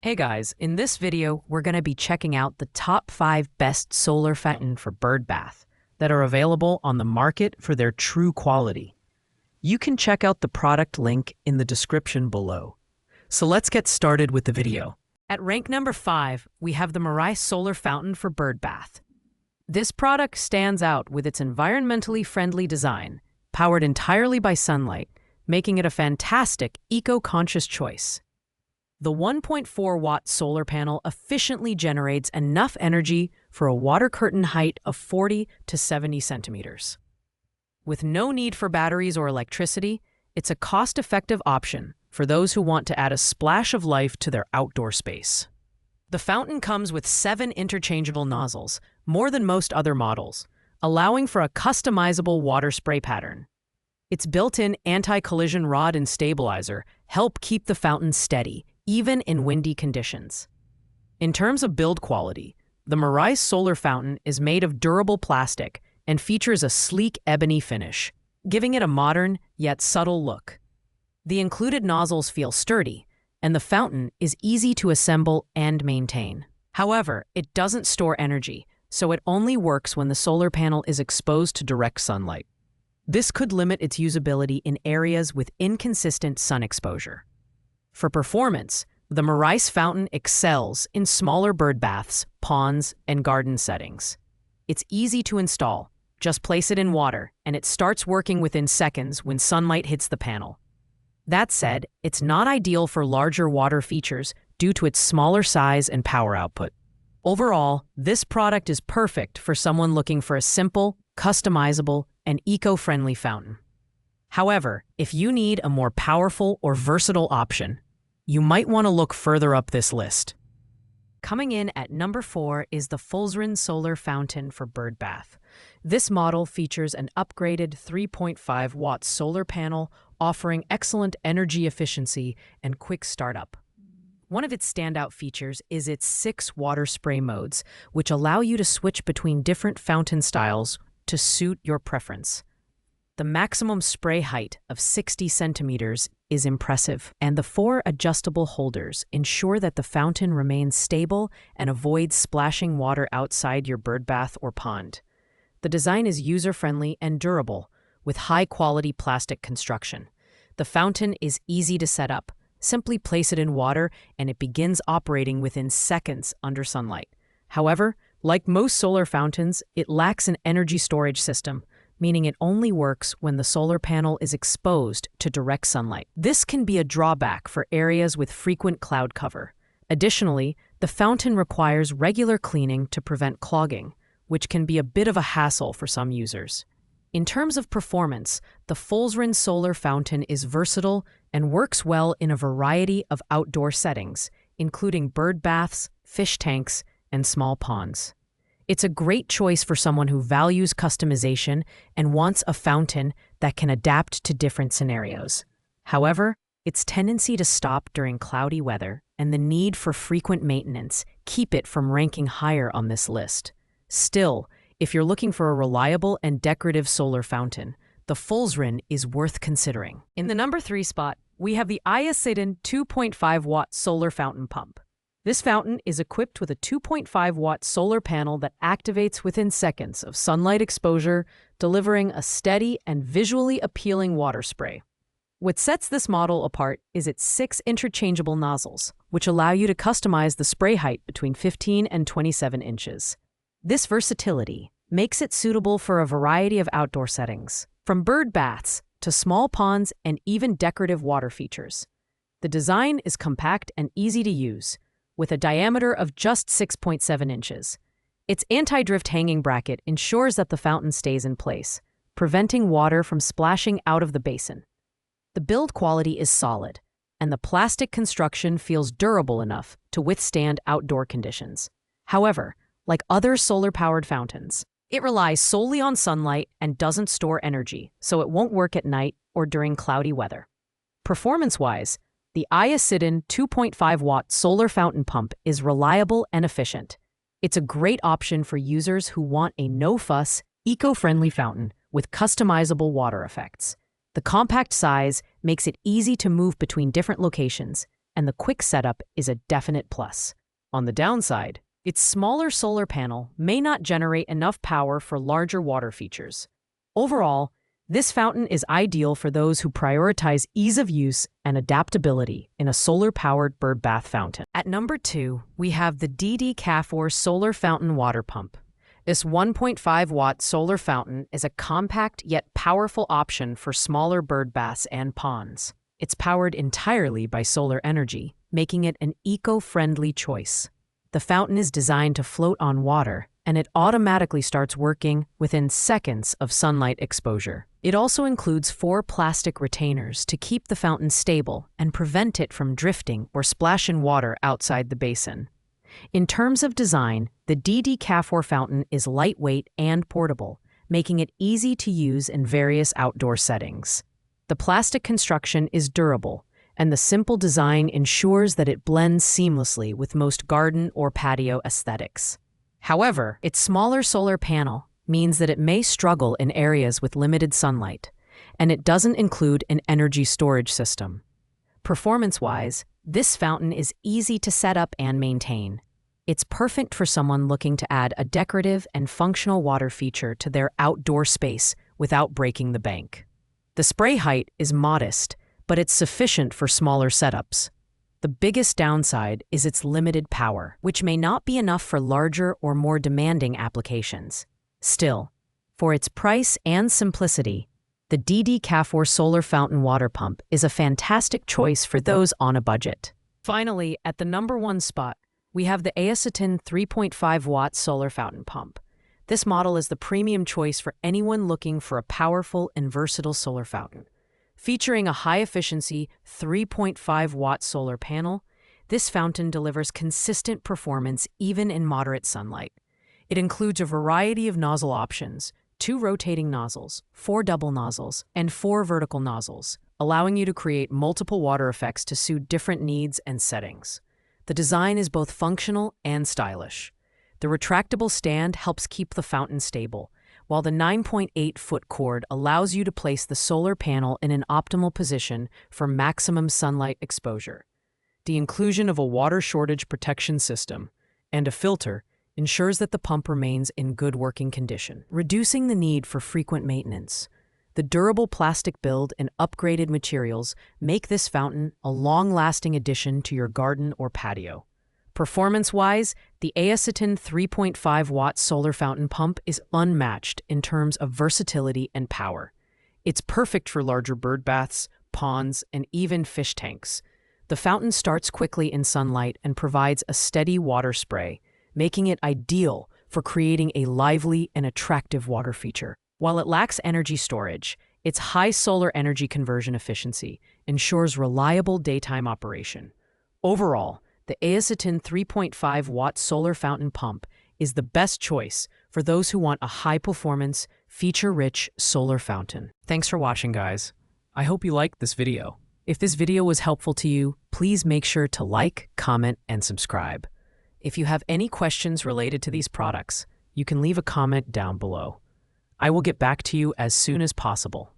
Hey guys, in this video, we're going to be checking out the top 5 best solar fountain for bird bath that are available on the market for their true quality. You can check out the product link in the description below. So let's get started with the video. At rank number 5, we have the Marai solar fountain for bird bath. This product stands out with its environmentally friendly design, powered entirely by sunlight, making it a fantastic eco-conscious choice. The 1.4-watt solar panel efficiently generates enough energy for a water curtain height of 40 to 70 centimeters. With no need for batteries or electricity, it's a cost-effective option for those who want to add a splash of life to their outdoor space. The fountain comes with 7 interchangeable nozzles, more than most other models, allowing for a customizable water spray pattern. Its built-in anti-collision rod and stabilizer help keep the fountain steady, even in windy conditions. In terms of build quality, the Marai solar fountain is made of durable plastic and features a sleek ebony finish, giving it a modern yet subtle look. The included nozzles feel sturdy, and the fountain is easy to assemble and maintain. However, it doesn't store energy, so it only works when the solar panel is exposed to direct sunlight. This could limit its usability in areas with inconsistent sun exposure. For performance, the Marai fountain excels in smaller bird baths, ponds, and garden settings. It's easy to install. Just place it in water, and it starts working within seconds when sunlight hits the panel. That said, it's not ideal for larger water features due to its smaller size and power output. Overall, this product is perfect for someone looking for a simple, customizable, and eco-friendly fountain. However, if you need a more powerful or versatile option, you might want to look further up this list. Coming in at number 4 is the Fulsin solar fountain for bird bath. This model features an upgraded 3.5-watt solar panel offering excellent energy efficiency and quick startup. One of its standout features is its 6 water spray modes, which allow you to switch between different fountain styles to suit your preference. The maximum spray height of 60 centimeters is impressive, and the 4 adjustable holders ensure that the fountain remains stable and avoids splashing water outside your bird bath or pond. The design is user-friendly and durable, with high-quality plastic construction. The fountain is easy to set up. Simply place it in water, and it begins operating within seconds under sunlight. However, like most solar fountains, it lacks an energy storage system, meaning it only works when the solar panel is exposed to direct sunlight. This can be a drawback for areas with frequent cloud cover. Additionally, the fountain requires regular cleaning to prevent clogging, which can be a bit of a hassle for some users. In terms of performance, the Fulsin solar fountain is versatile and works well in a variety of outdoor settings, including bird baths, fish tanks, and small ponds. It's a great choice for someone who values customization and wants a fountain that can adapt to different scenarios. However, its tendency to stop during cloudy weather and the need for frequent maintenance keep it from ranking higher on this list. Still, if you're looking for a reliable and decorative solar fountain, the Fulsin is worth considering. In the number 3 spot, we have the Asetin 2.5-watt solar fountain pump. This fountain is equipped with a 2.5-watt solar panel that activates within seconds of sunlight exposure, delivering a steady and visually appealing water spray. What sets this model apart is its 6 interchangeable nozzles, which allow you to customize the spray height between 15 and 27 inches. This versatility makes it suitable for a variety of outdoor settings, from bird baths to small ponds and even decorative water features. The design is compact and easy to use, with a diameter of just 6.7 inches. Its anti-drift hanging bracket ensures that the fountain stays in place, preventing water from splashing out of the basin. The build quality is solid, and the plastic construction feels durable enough to withstand outdoor conditions. However, like other solar-powered fountains, it relies solely on sunlight and doesn't store energy, so it won't work at night or during cloudy weather. Performance-wise, the Isiden 2.5-watt solar fountain pump is reliable and efficient. It's a great option for users who want a no-fuss, eco-friendly fountain with customizable water effects. The compact size makes it easy to move between different locations, and the quick setup is a definite plus. On the downside, its smaller solar panel may not generate enough power for larger water features. Overall, this fountain is ideal for those who prioritize ease of use and adaptability in a solar-powered bird bath fountain. At number 2, we have the Decor Solar Fountain Water Pump. This 1.5-watt solar fountain is a compact yet powerful option for smaller bird baths and ponds. It's powered entirely by solar energy, making it an eco-friendly choice. The fountain is designed to float on water, and it automatically starts working within seconds of sunlight exposure. It also includes 4 plastic retainers to keep the fountain stable and prevent it from drifting or splashing water outside the basin. In terms of design, the Decor fountain is lightweight and portable, making it easy to use in various outdoor settings. The plastic construction is durable, and the simple design ensures that it blends seamlessly with most garden or patio aesthetics. However, its smaller solar panel means that it may struggle in areas with limited sunlight, and it doesn't include an energy storage system. Performance-wise, this fountain is easy to set up and maintain. It's perfect for someone looking to add a decorative and functional water feature to their outdoor space without breaking the bank. The spray height is modest, but it's sufficient for smaller setups. The biggest downside is its limited power, which may not be enough for larger or more demanding applications. Still, for its price and simplicity, the Decor Solar Fountain Water Pump is a fantastic choice for those on a budget. Finally, at the number 1 spot, we have the Asetin 3.5-watt solar fountain pump. This model is the premium choice for anyone looking for a powerful and versatile solar fountain. Featuring a high-efficiency 3.5-watt solar panel, this fountain delivers consistent performance even in moderate sunlight. It includes a variety of nozzle options, 2 rotating nozzles, 4 double nozzles, and 4 vertical nozzles, allowing you to create multiple water effects to suit different needs and settings. The design is both functional and stylish. The retractable stand helps keep the fountain stable, while the 9.8-foot cord allows you to place the solar panel in an optimal position for maximum sunlight exposure. The inclusion of a water shortage protection system and a filter ensures that the pump remains in good working condition, reducing the need for frequent maintenance. The durable plastic build and upgraded materials make this fountain a long-lasting addition to your garden or patio. Performance-wise, the Asetin 3.5-watt solar fountain pump is unmatched in terms of versatility and power. It's perfect for larger bird baths, ponds, and even fish tanks. The fountain starts quickly in sunlight and provides a steady water spray, making it ideal for creating a lively and attractive water feature. While it lacks energy storage, its high solar energy conversion efficiency ensures reliable daytime operation. Overall, the Asetin 3.5-watt solar fountain pump is the best choice for those who want a high-performance, feature-rich solar fountain. Thanks for watching, guys. I hope you liked this video. If this video was helpful to you, please make sure to like, comment, and subscribe. If you have any questions related to these products, you can leave a comment down below. I will get back to you as soon as possible.